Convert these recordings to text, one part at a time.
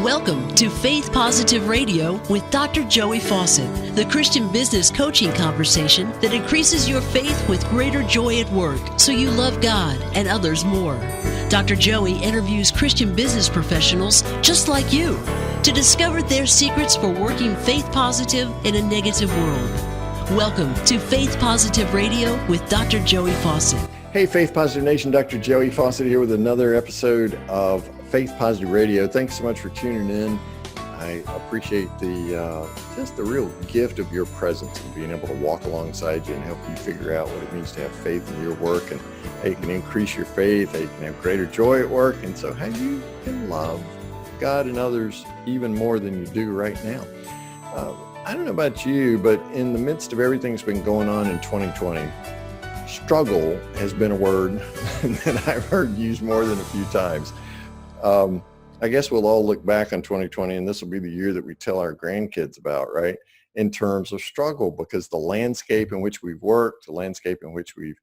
Welcome to Faith Positive Radio with Dr. Joey Fawcett, the Christian business coaching conversation that increases your faith with greater joy at work so you love God and others more. Dr. Joey interviews Christian business professionals just like you to discover their secrets for working faith positive in a negative world. Welcome to Faith Positive Radio with Dr. Joey Fawcett. Hey, Faith Positive Nation, Dr. Joey Fawcett here with another episode of Faith Positive Radio. Thanks so much for tuning in. I appreciate just the real gift of your presence and being able to walk alongside you and help you figure out what it means to have faith in your work and how you can increase your faith, how you can have greater joy at work, and so how you can love God and others even more than you do right now. I don't know about you, but in the midst of everything that's been going on in 2020, struggle has been a word that I've heard used more than a few times. I guess we'll all look back on 2020 and this will be the year that we tell our grandkids about, right? In terms of struggle, because the landscape in which we've worked, the landscape in which we've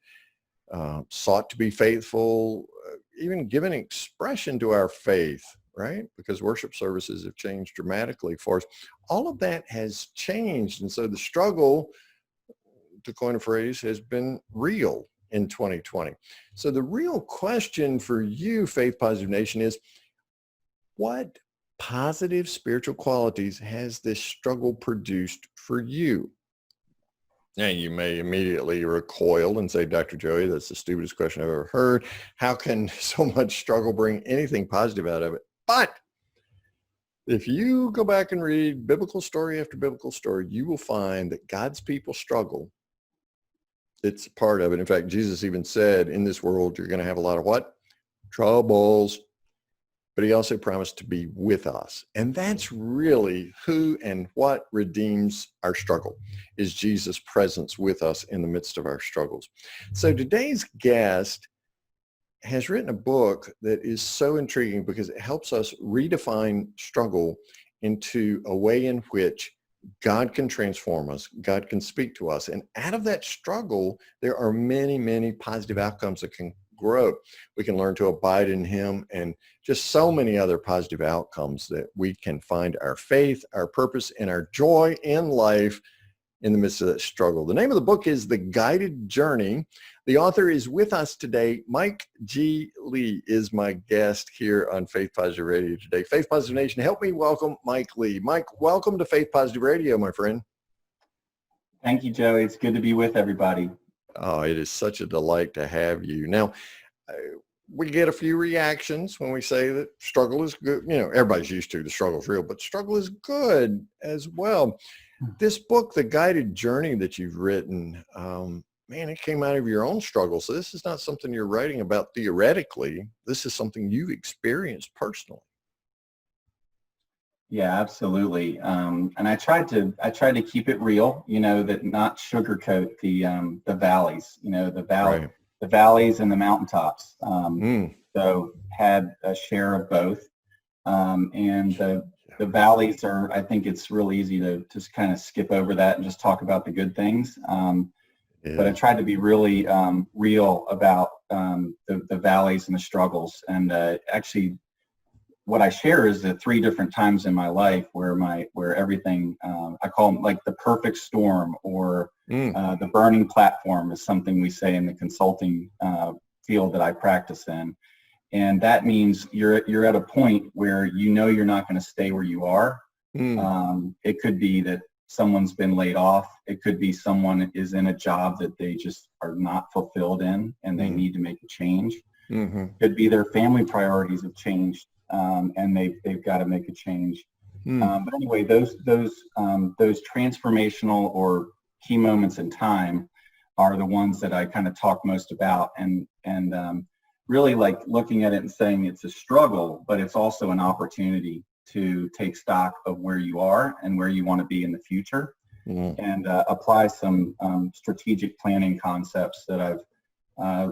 sought to be faithful, even given expression to our faith, right? Because worship services have changed dramatically for us. All of that has changed. And so the struggle, to coin a phrase, has been real in 2020. So the real question for you, Faith Positive Nation, is what positive spiritual qualities has this struggle produced for you? Now, you may immediately recoil and say, Dr. Joey, that's the stupidest question I've ever heard. How can so much struggle bring anything positive out of it? But if you go back and read biblical story after biblical story, you will find that God's people struggle. It's part of it. In fact, Jesus even said, in this world, you're going to have a lot of what? Troubles. But he also promised to be with us. And that's really who and what redeems our struggle, is Jesus' presence with us in the midst of our struggles. So today's guest has written a book that is so intriguing because it helps us redefine struggle into a way in which God can transform us, God can speak to us. And out of that struggle, there are many, many positive outcomes that can grow. We can learn to abide in him and just so many other positive outcomes that we can find our faith, our purpose, and our joy in life in the midst of that struggle. The name of the book is The Guided Journey. The author is with us today. Mike G. Lee is my guest here on Faith Positive Radio today. Faith Positive Nation, help me welcome Mike Lee. Mike, welcome to Faith Positive Radio, my friend. Thank you, Joey. It's good to be with everybody. Oh, it is such a delight to have you. Now, we get a few reactions when we say that struggle is good. You know, everybody's used to the struggle is real, but struggle is good as well. This book, The Guided Journey that you've written, man, it came out of your own struggle. So this is not something you're writing about theoretically. This is something you've experienced personally. Yeah, absolutely. And I tried to keep it real, that not sugarcoat the valleys, Right. the valleys and the mountaintops. So had a share of both. And the valleys are, I think it's real easy to just kind of skip over that and just talk about the good things. But I tried to be really real about the valleys and the struggles. And actually, what I share is the three different times in my life where everything, I call them like the perfect storm, or the burning platform is something we say in the consulting field that I practice in. And that means you're at a point where you're not going to stay where you are. It could be that someone's been laid off. It could be someone is in a job that they just are not fulfilled in and they need to make a change. It could be their family priorities have changed and they've got to make a change. But anyway, those transformational or key moments in time are the ones that I kind of talk most about, and really like looking at it and saying it's a struggle, but it's also an opportunity to take stock of where you are and where you want to be in the future, and apply some strategic planning concepts that I've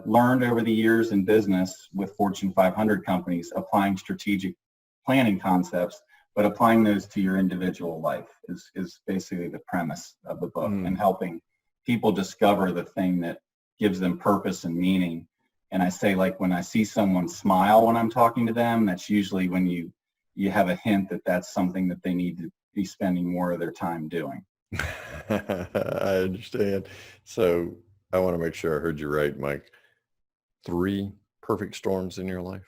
learned over the years in business with Fortune 500 companies, applying strategic planning concepts, but applying those to your individual life is basically the premise of the book, and helping people discover the thing that gives them purpose and meaning. And I say, like, when I see someone smile when I'm talking to them, that's usually when you you have a hint that that's something that they need to be spending more of their time doing. I understand. So I want to make sure I heard you right, Mike. 3 perfect storms in your life?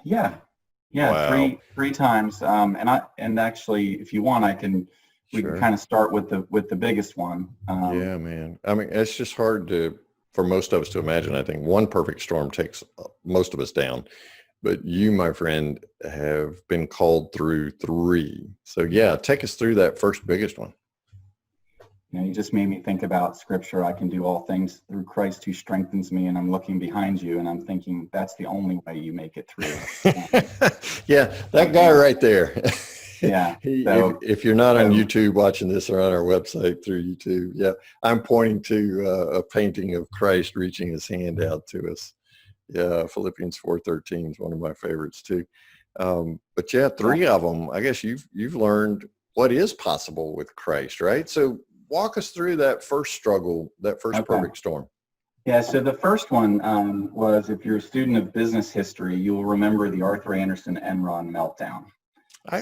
Yeah, Wow. three times. And actually, if you want, we can Sure. kind of start with the biggest one. Yeah, man. I mean, it's just hard for most of us to imagine. I think one perfect storm takes most of us down. But you, my friend, have been called through 3. So yeah, take us through that first biggest one. You just made me think about scripture. I can do all things through Christ who strengthens me. And I'm looking behind you and I'm thinking that's the only way you make it through. Yeah, that guy right there. Yeah. If you're not on YouTube watching this or on our website through YouTube, yeah, I'm pointing to a painting of Christ reaching his hand out to us. Yeah, Philippians 4:13 is one of my favorites too. But yeah, 3 of them. I guess you've learned what is possible with Christ, right? So walk us through that first struggle, that first perfect storm. Yeah, so the first one was, if you're a student of business history, you will remember the Arthur Andersen Enron meltdown. I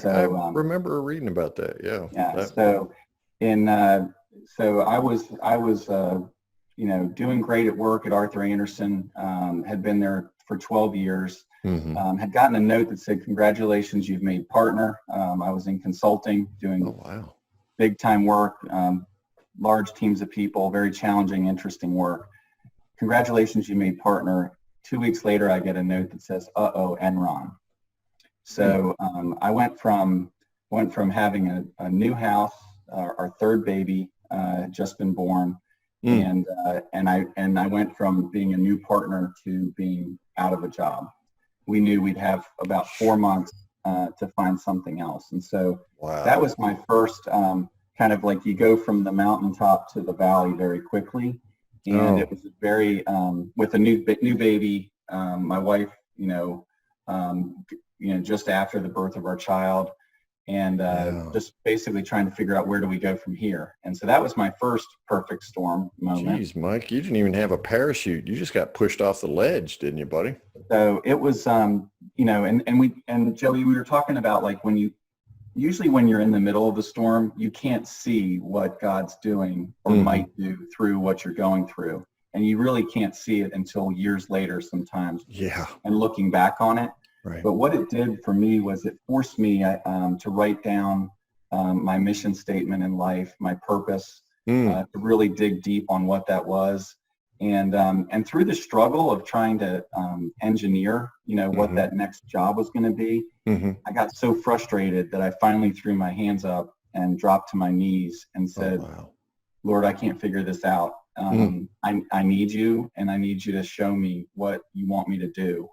remember reading about that. Yeah. Yeah. So I was doing great at work at Arthur Andersen. Had been there for 12 years. Mm-hmm. Had gotten a note that said, "Congratulations, you've made partner." I was in consulting, doing big time work, large teams of people, very challenging, interesting work. Congratulations, you made partner. 2 weeks later, I get a note that says, "Uh-oh, Enron." So I went from having a new house, our 3rd baby had just been born, and I went from being a new partner to being out of a job. We knew we'd have about 4 months to find something else, and so that was my first kind of like, you go from the mountaintop to the valley very quickly, and it was very with a new baby, my wife, just after the birth of our child, and just basically trying to figure out, where do we go from here? And so that was my first perfect storm moment. Jeez, Mike, you didn't even have a parachute. You just got pushed off the ledge, didn't you, buddy? So it was, and Joey, we were talking about, like, usually when you're in the middle of the storm, you can't see what God's doing or might do through what you're going through. And you really can't see it until years later sometimes. Yeah. And looking back on it. Right. But what it did for me was it forced me to write down my mission statement in life, my purpose, to really dig deep on what that was. And through the struggle of trying to engineer, what that next job was going to be, I got so frustrated that I finally threw my hands up and dropped to my knees and said, "Lord, I can't figure this out. I need you, and I need you to show me what you want me to do."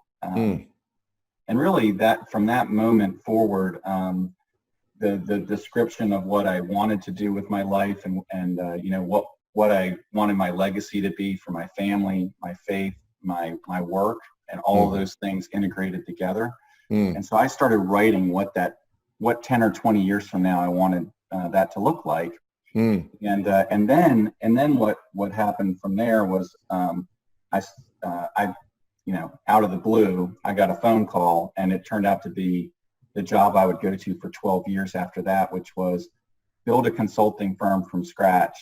And really, that from that moment forward, the description of what I wanted to do with my life, and what I wanted my legacy to be for my family, my faith, my work, and all of those things integrated together. And so I started writing what 10 or 20 years from now I wanted that to look like. And then what happened from there was I out of the blue, I got a phone call, and it turned out to be the job I would go to for 12 years after that, which was build a consulting firm from scratch,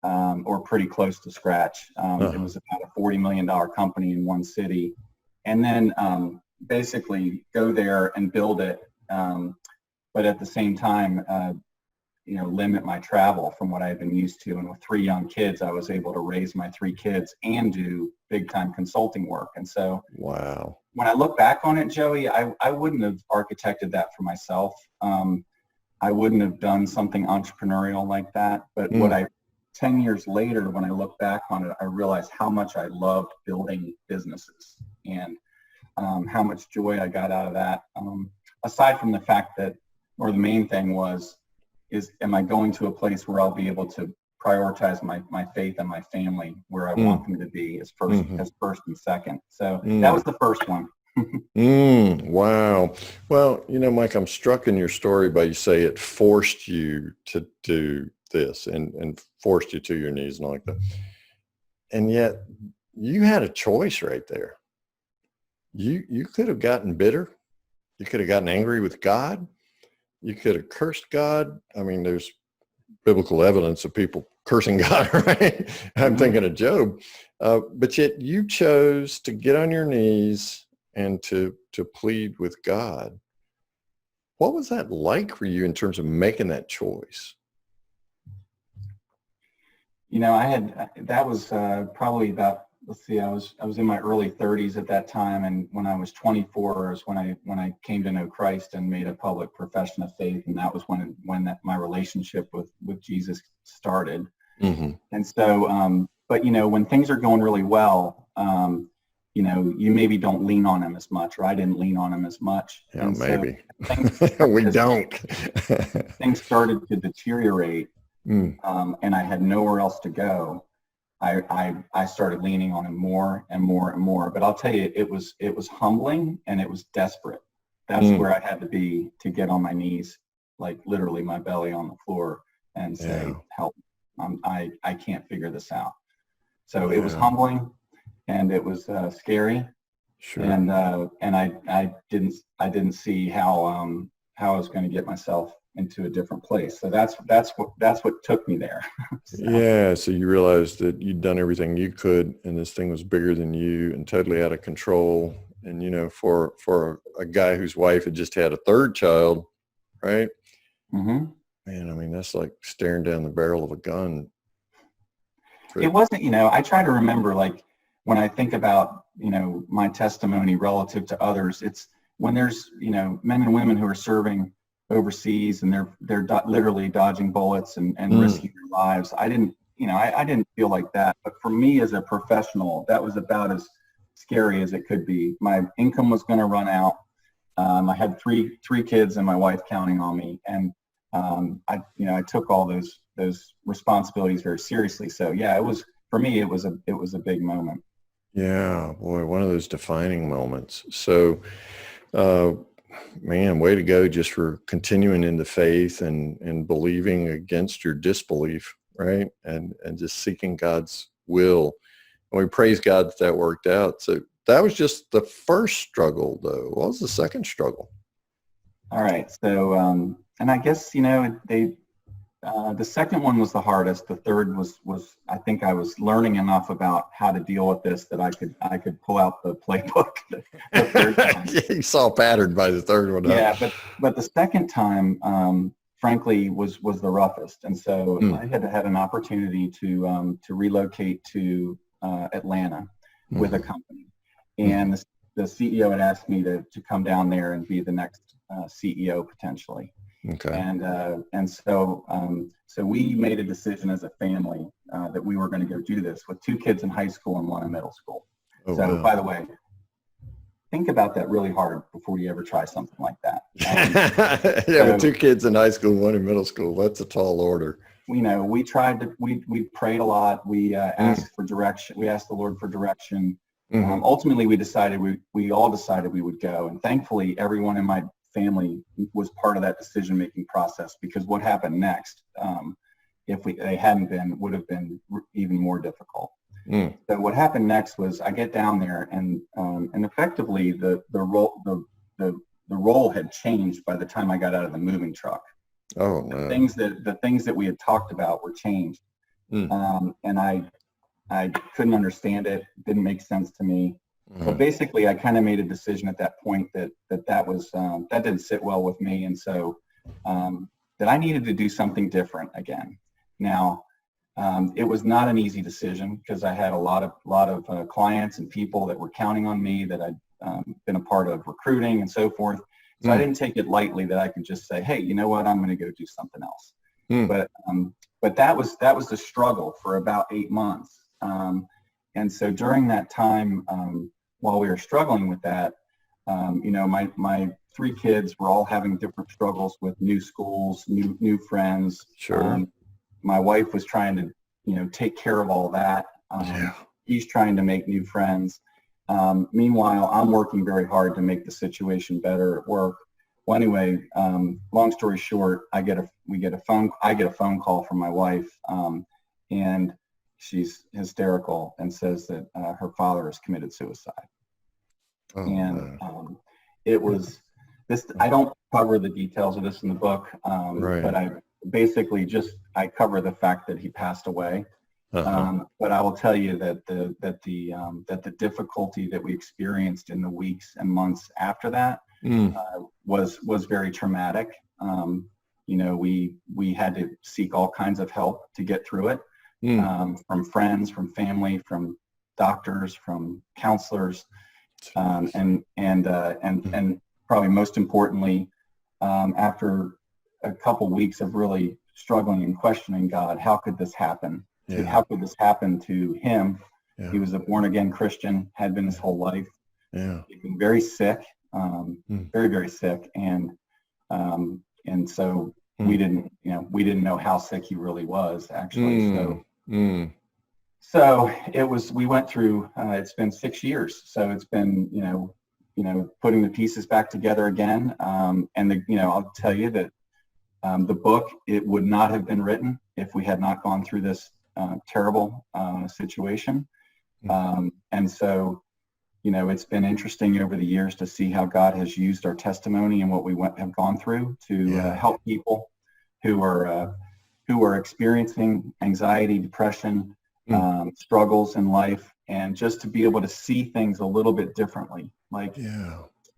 or pretty close to scratch. It was about a $40 million company in one city, and then basically go there and build it, but at the same time, limit my travel from what I had been used to. And with 3 young kids, I was able to raise my 3 kids and do big time consulting work. And so when I look back on it, Joey, I wouldn't have architected that for myself. I wouldn't have done something entrepreneurial like that. But 10 years later, when I look back on it, I realized how much I loved building businesses, and how much joy I got out of that. Aside from the fact that, or the main thing was, am I going to a place where I'll be able to prioritize my faith and my family where I want them to be as first and second. So that was the first one. Wow. Well, Mike, I'm struck in your story by you say it forced you to do this and forced you to your knees and all like that. And yet you had a choice right there. you could have gotten bitter. You could have gotten angry with God. You could have cursed God. I mean, there's biblical evidence of people cursing God, right? I'm thinking of Job. But yet you chose to get on your knees and to plead with God. What was that like for you in terms of making that choice? You know, that was probably about, let's see, I was in my early 30s at that time, and when I was 24 is when I came to know Christ and made a public profession of faith, and that was when my relationship with Jesus started. Mm-hmm. And so, but you know, when things are going really well, you know, you maybe don't lean on him as much, or I didn't lean on him as much. Yeah, and maybe. So we don't. Things started to deteriorate, and I had nowhere else to go. I started leaning on him more and more and more. But I'll tell you, it was humbling and it was desperate. That's where I had to be to get on my knees, like literally my belly on the floor, and say, help. I can't figure this out. So it was humbling and it was scary. Sure. And I didn't see how I was going to get myself into a different place. So that's what took me there. So you realized that you'd done everything you could, and this thing was bigger than you and totally out of control. And you know, for a guy whose wife had just had a third child, right? Mm-hmm. Man, I mean, that's like staring down the barrel of a gun. It wasn't, you know, I try to remember, like, when I think about, you know, my testimony relative to others, it's when there's, you know, men and women who are serving overseas and they're literally dodging bullets and risking their lives. I didn't feel like that. But for me as a professional, that was about as scary as it could be. My income was going to run out. I had three kids and my wife counting on me, and I took all those responsibilities very seriously. So yeah, for me it was a big moment. Yeah, boy, one of those defining moments. So, man, way to go just for continuing in the faith and believing against your disbelief, right? And just seeking God's will. And we praise God that worked out. So that was just the first struggle, though. What was the second struggle? All right. So, and I guess, you know, the second one was the hardest. The third was I think I was learning enough about how to deal with this that I could pull out the playbook the third time. You saw a pattern by the third one. Yeah, but the second time, frankly, was the roughest. And so I had an opportunity to relocate to Atlanta with a company, and the CEO had asked me to come down there and be the next CEO potentially. Okay. And so we made a decision as a family that we were going to go do this with 2 kids in high school and 1 in middle school. Oh, so wow. By the way, think about that really hard before you ever try something like that. With 2 kids in high school, 1 in middle school, that's a tall order. You know, we prayed a lot. We asked for direction. We asked the Lord for direction. Mm-hmm. Ultimately, we all decided we would go. And thankfully, everyone in my family was part of that decision-making process, because what happened next, if they hadn't been, would have been even more difficult. So what happened next was I get down there, and effectively the role had changed by the time I got out of the moving truck. Oh no! The things that we had talked about were changed, and I couldn't understand it. Didn't make sense to me. But basically, I kind of made a decision at that point that didn't sit well with me, and so that I needed to do something different again. Now, it was not an easy decision, because I had a lot of clients and people that were counting on me, that I'd been a part of recruiting and so forth. So I didn't take it lightly that I could just say, hey, you know what, I'm going to go do something else. But that was the struggle for about 8 months. And so during that time, while we were struggling with that, you know, my 3 kids were all having different struggles with new schools, new friends. Sure. My wife was trying to, you know, take care of all that. He's trying to make new friends. Meanwhile, I'm working very hard to make the situation better at work. Well, anyway, long story short, I get a phone call from my wife, and she's hysterical and says that her father has committed suicide. And it was this, I don't cover the details of this in the book, but I cover the fact that he passed away. But I will tell you that the difficulty that we experienced in the weeks and months after that was very traumatic. We had to seek all kinds of help to get through it, from friends, from family, from doctors, from counselors, and probably most importantly, after a couple weeks of really struggling and questioning God, how could this happen? Yeah. How could this happen to him? Yeah. He was a born-again Christian, had been his whole life. Yeah. He'd been very sick, very, very sick. And so we didn't know how sick he really was, actually. So we went through, it's been 6 years. So it's been, putting the pieces back together again. I'll tell you that the book, it would not have been written if we had not gone through this terrible situation. And so, it's been interesting over the years to see how God has used our testimony and what we have gone through to help people who are experiencing anxiety, depression, struggles in life, and just to be able to see things a little bit differently. Like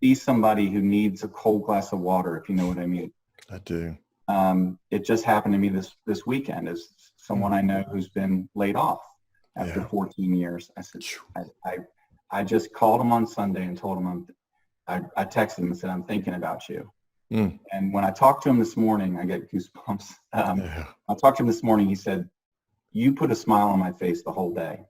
see somebody who needs a cold glass of water, if you know what I mean. I do. It just happened to me this weekend as someone I know who's been laid off after 14 years. I said, I just called him on Sunday and told him I texted him and said, I'm thinking about you. And when I talked to him this morning, I get goosebumps. I talked to him this morning. He said, you put a smile on my face the whole day.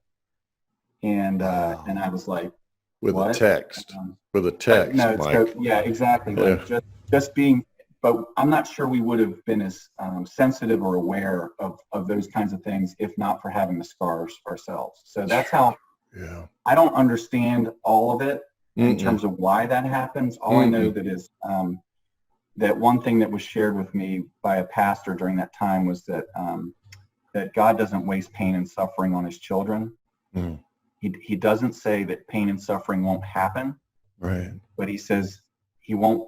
And I was like, with what? a text, No, Mike. Exactly. Like just being, but I'm not sure we would have been as sensitive or aware of those kinds of things if not for having the scars ourselves. So that's how I don't understand all of it in terms of why that happens. All I know that is that one thing that was shared with me by a pastor during that time was that that God doesn't waste pain and suffering on his children. He doesn't say that pain and suffering won't happen, right? But he says he won't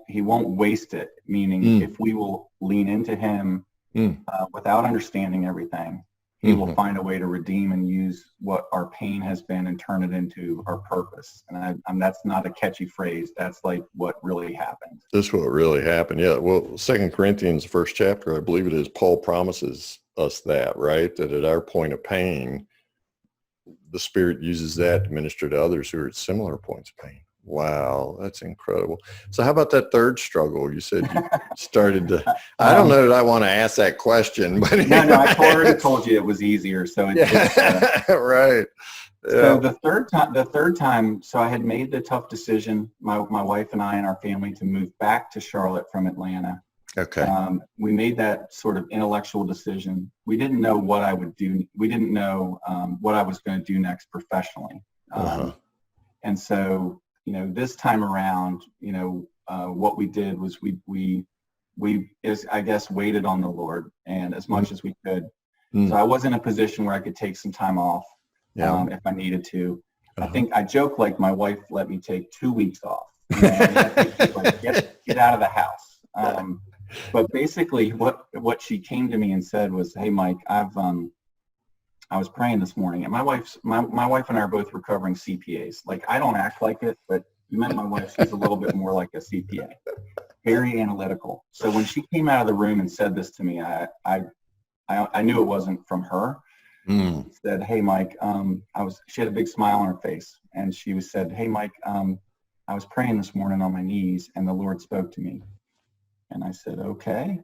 waste it. Meaning, if we will lean into him without understanding everything, he will find a way to redeem and use what our pain has been and turn it into our purpose. And that's not a catchy phrase. That's like what really happened. That's what really happened. Yeah. Well, 2 Corinthians, first chapter, I believe it is, Paul promises us that, right? That at our point of pain, the Spirit uses that to minister to others who are at similar points of pain. Wow, that's incredible. So how about that third struggle? You said you started to, I don't know that I want to ask that question, but no, I already told you it was easier. So right. So the third time, so I had made the tough decision, my wife and I and our family, to move back to Charlotte from Atlanta. Okay. We made that sort of intellectual decision. We didn't know what I would do. We didn't know what I was going to do next professionally. And so, this time around, what we did was we I guess waited on the Lord and as much as we could. So I was in a position where I could take some time off if I needed to. I think I joke like my wife let me take 2 weeks off. Like, get out of the house. But basically what she came to me and said was, hey, Mike, I was praying this morning, and my wife and I are both recovering CPAs. Like, I don't act like it, but you met my wife, she's a little bit more like a CPA, very analytical. So when she came out of the room and said this to me, I knew it wasn't from her. She said, hey, Mike, she had a big smile on her face, and she said, hey, Mike, I was praying this morning on my knees, and the Lord spoke to me. And I said, okay.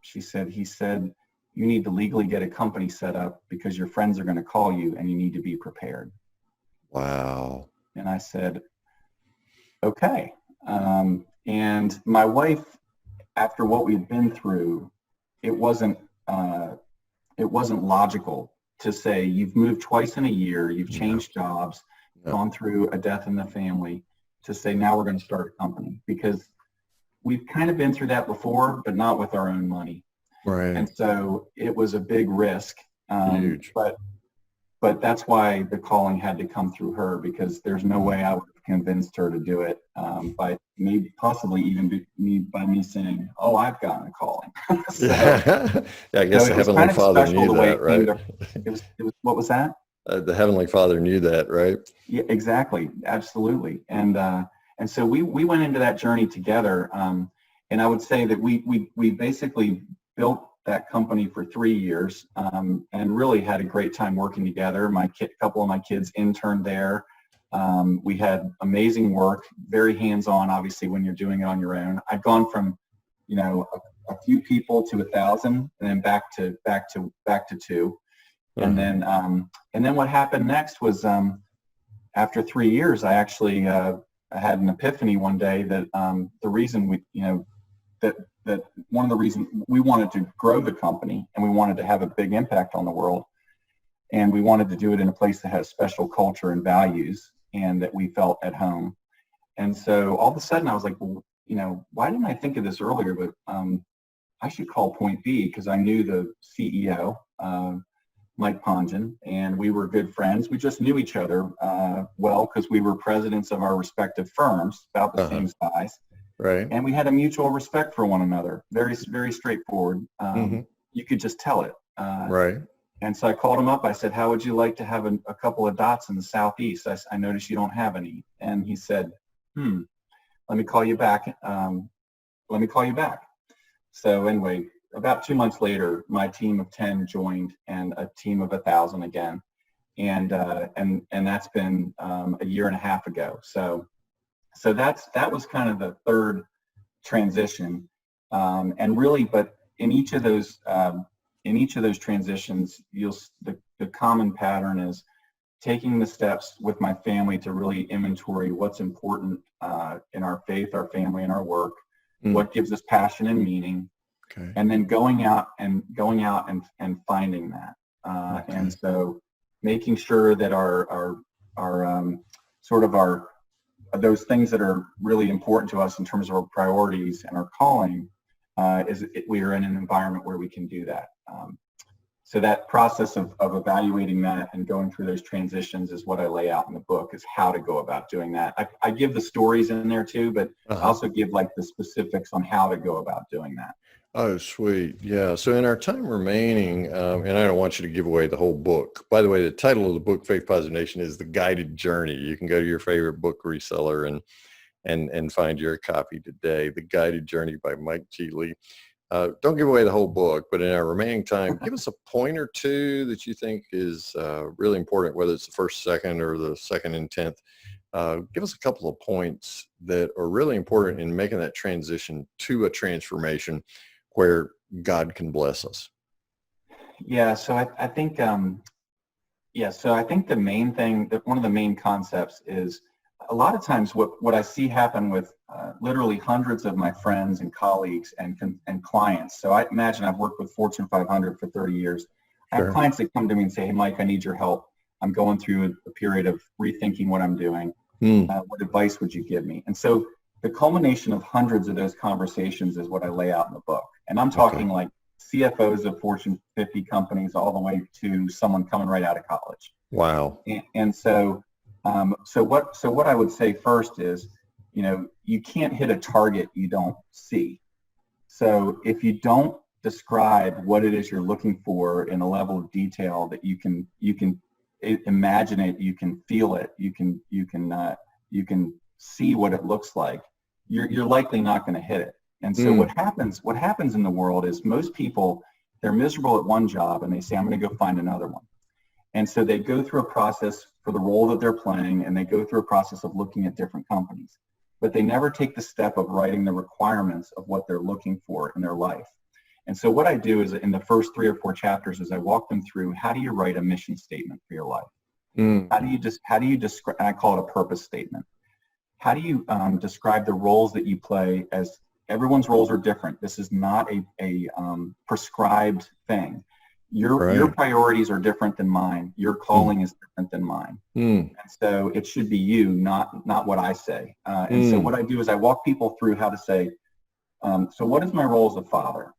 He said, you need to legally get a company set up because your friends are going to call you and you need to be prepared. Wow. And I said, okay. And my wife, after what we've been through, it wasn't logical to say, you've moved twice in a year, you've changed jobs, gone through a death in the family, to say, now we're going to start a company, because we've kind of been through that before, but not with our own money. Right. And so it was a big risk. Huge. But that's why the calling had to come through her, because there's no way I would have convinced her to do it by maybe possibly even by me saying, "Oh, I've gotten a calling." So, yeah, I guess the Heavenly Father knew that, right? It was what was that? The Heavenly Father knew that, right? Yeah, exactly, absolutely. And so we went into that journey together. And I would say that we basically built that company for 3 years, and really had a great time working together. Couple of my kids interned there. We had amazing work, very hands-on, obviously, when you're doing it on your own. I'd gone from, a few people to 1,000, and then back to two. And then what happened next was, after 3 years, I actually I had an epiphany one day that the reason that one of the reasons we wanted to grow the company, and we wanted to have a big impact on the world, and we wanted to do it in a place that has special culture and values, and that we felt at home. And so all of a sudden I was like, well, why didn't I think of this earlier? But I should call Point B, because I knew the CEO, Mike Pongen, and we were good friends. We just knew each other well, because we were presidents of our respective firms, about the same size. Right. And we had a mutual respect for one another. Very, very straightforward. You could just tell it. Right. And so I called him up. I said, "How would you like to have a couple of dots in the Southeast? I noticed you don't have any." And he said, let me call you back. So anyway, about 2 months later, my team of 10 joined, and a team of 1,000 again. And that's been a year and a half ago. So that was kind of the third transition. And really, but in each of those transitions, the common pattern is taking the steps with my family to really inventory what's important in our faith, our family, and our work, what gives us passion and meaning, and then going out and finding that. And so making sure that our those things that are really important to us in terms of our priorities and our calling, we are in an environment where we can do that. So that process of evaluating that and going through those transitions is what I lay out in the book, is how to go about doing that. I give the stories in there too, but I also give like the specifics on how to go about doing that. Oh, sweet. Yeah. So in our time remaining, and I don't want you to give away the whole book. By the way, the title of the book, Faith Positive Nation, is The Guided Journey. You can go to your favorite book reseller and find your copy today, The Guided Journey by Mike G. Lee. Don't give away the whole book, but in our remaining time, give us a point or two that you think is really important, whether it's the first, second, or the second and 10th. Give us a couple of points that are really important in making that transition to a transformation where God can bless us. Yeah, so I think the main thing, that one of the main concepts is, a lot of times what I see happen with literally hundreds of my friends and colleagues and clients. So I imagine I've worked with Fortune 500 for 30 years. I have clients that come to me and say, "Hey, Mike, I need your help. I'm going through a period of rethinking what I'm doing. What advice would you give me?" And so the culmination of hundreds of those conversations is what I lay out in the book. And I'm talking like CFOs of Fortune 50 companies all the way to someone coming right out of college. Wow. And so what I would say first is, you can't hit a target you don't see. So if you don't describe what it is you're looking for in a level of detail that you can imagine it, you can feel it, you can see what it looks like, you're likely not going to hit it. And so what happens in the world is, most people, they're miserable at one job and they say, "I'm going to go find another one." And so they go through a process for the role that they're playing, and they go through a process of looking at different companies, but they never take the step of writing the requirements of what they're looking for in their life. And so what I do is, in the first 3 or 4 chapters, is I walk them through, how do you write a mission statement for your life? How do you describe, and I call it a purpose statement. How do you describe the roles that you play? As everyone's roles are different. This is not a prescribed thing. Your priorities are different than mine. Your calling is different than mine. And so it should be you, not what I say. And so what I do is I walk people through how to say, so what is my role as a father?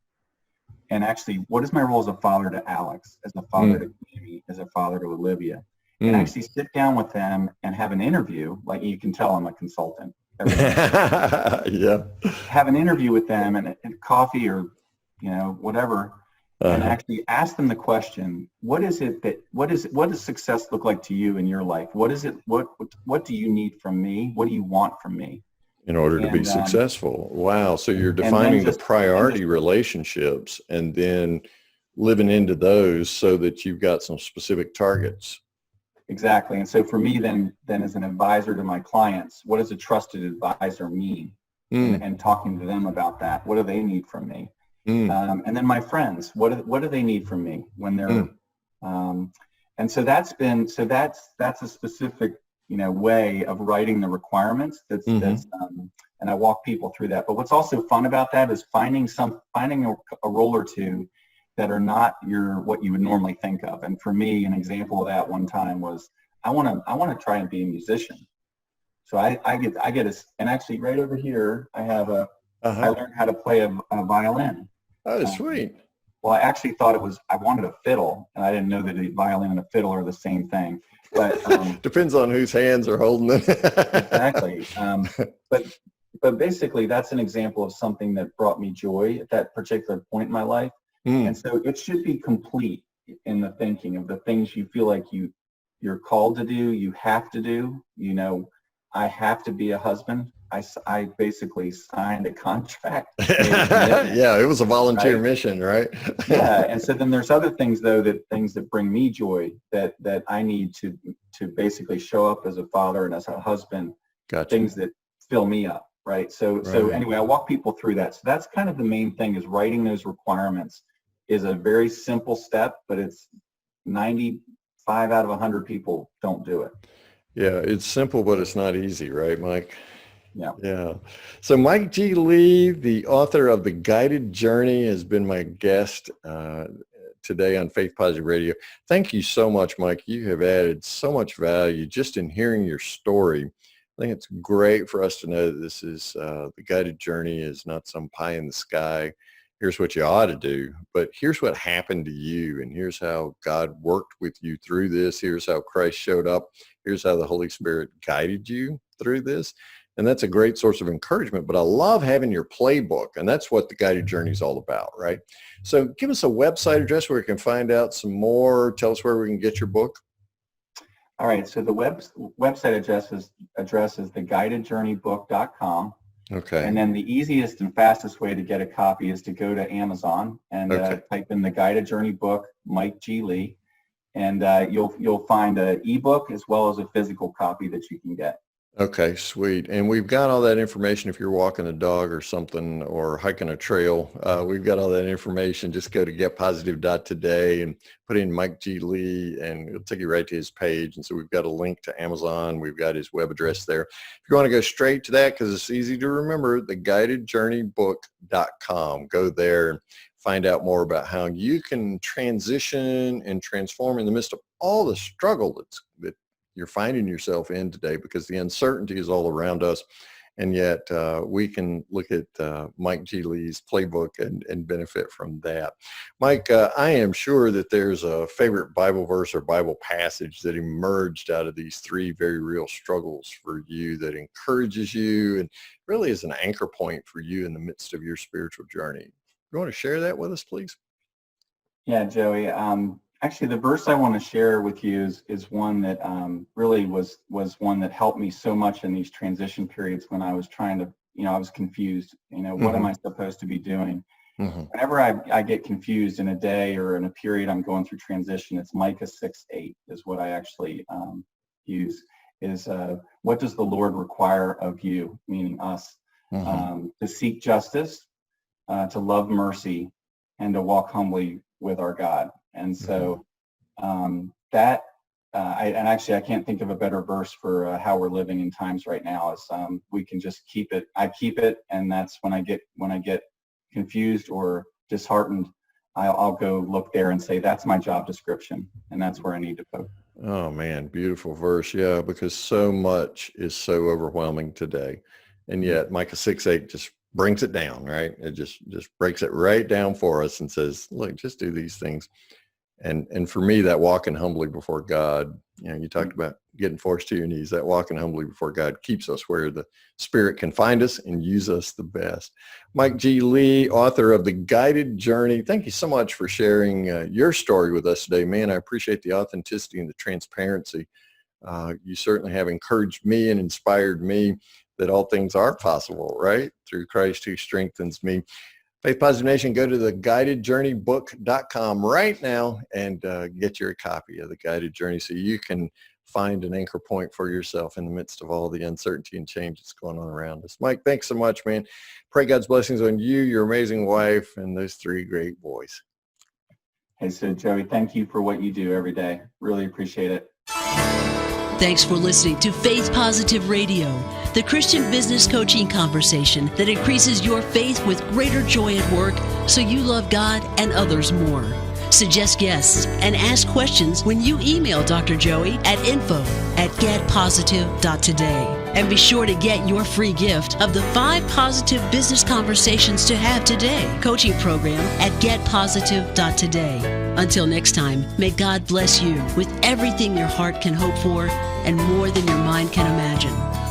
And actually, what is my role as a father to Alex, as a father to Amy, as a father to Olivia? and actually sit down with them and have an interview. Like, you can tell I'm a consultant. Yeah. Have an interview with them and coffee or, whatever, and actually ask them the question, what does success look like to you in your life? What do you need from me? What do you want from me? In order to be successful? Wow. So you're defining the priority relationships and then living into those so that you've got some specific targets. Exactly. And so for me, then as an advisor to my clients, what does a trusted advisor mean? And talking to them about that. What do they need from me? And then my friends, what do they need from me when they're, and so that's a specific, way of writing the requirements. And I walk people through that. But what's also fun about that is finding a role or two that are not what you would normally think of. And for me, an example of that one time was, I want to try and be a musician. So I get and actually right over here, I have I learned how to play a violin. Oh, sweet. Well, I actually thought I wanted a fiddle, and I didn't know that a violin and a fiddle are the same thing. But depends on whose hands are holding them. Exactly. But basically, that's an example of something that brought me joy at that particular point in my life. And so it should be complete in the thinking of the things you feel like you're called to do, you have to do. I have to be a husband. I basically signed a contract. Yeah, it was a volunteer mission, right? Yeah, and so then there's other things though, things that bring me joy that I need to basically show up as a father and as a husband. Gotcha. Things that fill me up, right? So anyway, I walk people through that. So that's kind of the main thing, is writing those requirements is a very simple step, but it's 95 out of 100 people don't do it. Yeah, it's simple, but it's not easy, right, Mike? Yeah. Yeah. So Mike G. Lee, the author of The Guided Journey, has been my guest today on Faith Positive Radio. Thank you so much, Mike. You have added so much value just in hearing your story. I think it's great for us to know that this is The Guided Journey is not some pie in the sky. Here's what you ought to do, but here's what happened to you, and here's how God worked with you through this. Here's how Christ showed up. Here's how the Holy Spirit guided you through this. And that's a great source of encouragement. But I love having your playbook, and that's what The Guided Journey is all about, right? So give us a website address where we can find out some more. Tell us where we can get your book. All right. So the website address is theguidedjourneybook.com. Okay. And then the easiest and fastest way to get a copy is to go to Amazon and type in The Guided Journey Book, Mike G. Lee, and you'll find an ebook as well as a physical copy that you can get. Okay, sweet. And we've got all that information if you're walking a dog or something or hiking a trail. We've got all that information. Just go to getpositive.today and put in Mike G. Lee, and it'll take you right to his page. And so we've got a link to Amazon. We've got his web address there. If you want to go straight to that, because it's easy to remember, theguidedjourneybook.com. Go there and find out more about how you can transition and transform in the midst of all the struggle that you're finding yourself in today, because the uncertainty is all around us. And yet we can look at Mike G. Lee's playbook and benefit from that. Mike, I am sure that there's a favorite Bible verse or Bible passage that emerged out of these three very real struggles for you that encourages you and really is an anchor point for you in the midst of your spiritual journey. You want to share that with us, please? Yeah, Joey. Actually, the verse I want to share with you is one that really was one that helped me so much in these transition periods when I was trying to, I was confused. What am I supposed to be doing? Whenever I get confused in a day or in a period I'm going through transition, it's Micah 6:8 is what I actually use. Is what does the Lord require of you, meaning us, to seek justice, to love mercy, and to walk humbly with our God. And so I can't think of a better verse for how we're living in times right now. Is we can just keep it. I keep it, and that's when I get confused or disheartened, I'll go look there and say that's my job description, and that's where I need to focus. Oh man, beautiful verse, yeah, because so much is so overwhelming today, and yet Micah 6:8 just brings it down, right? It just breaks it right down for us and says, look, just do these things. And for me, that walking humbly before God, you talked about getting forced to your knees. That walking humbly before God keeps us where the Spirit can find us and use us the best. Mike G. Lee, author of The Guided Journey. Thank you so much for sharing your story with us today, man. I appreciate the authenticity and the transparency. You certainly have encouraged me and inspired me that all things are possible, right? Through Christ who strengthens me. Faith Positive Nation, go to theguidedjourneybook.com right now and get your copy of The Guided Journey so you can find an anchor point for yourself in the midst of all the uncertainty and change that's going on around us. Mike, thanks so much, man. Pray God's blessings on you, your amazing wife, and those 3 great boys. Hey, so Joey, thank you for what you do every day. Really appreciate it. Thanks for listening to Faith Positive Radio, the Christian business coaching conversation that increases your faith with greater joy at work so you love God and others more. Suggest guests and ask questions when you email Dr. Joey at info@getpositive.today. And be sure to get your free gift of the 5 positive business conversations to have today coaching program at getpositive.today. Until next time, may God bless you with everything your heart can hope for and more than your mind can imagine.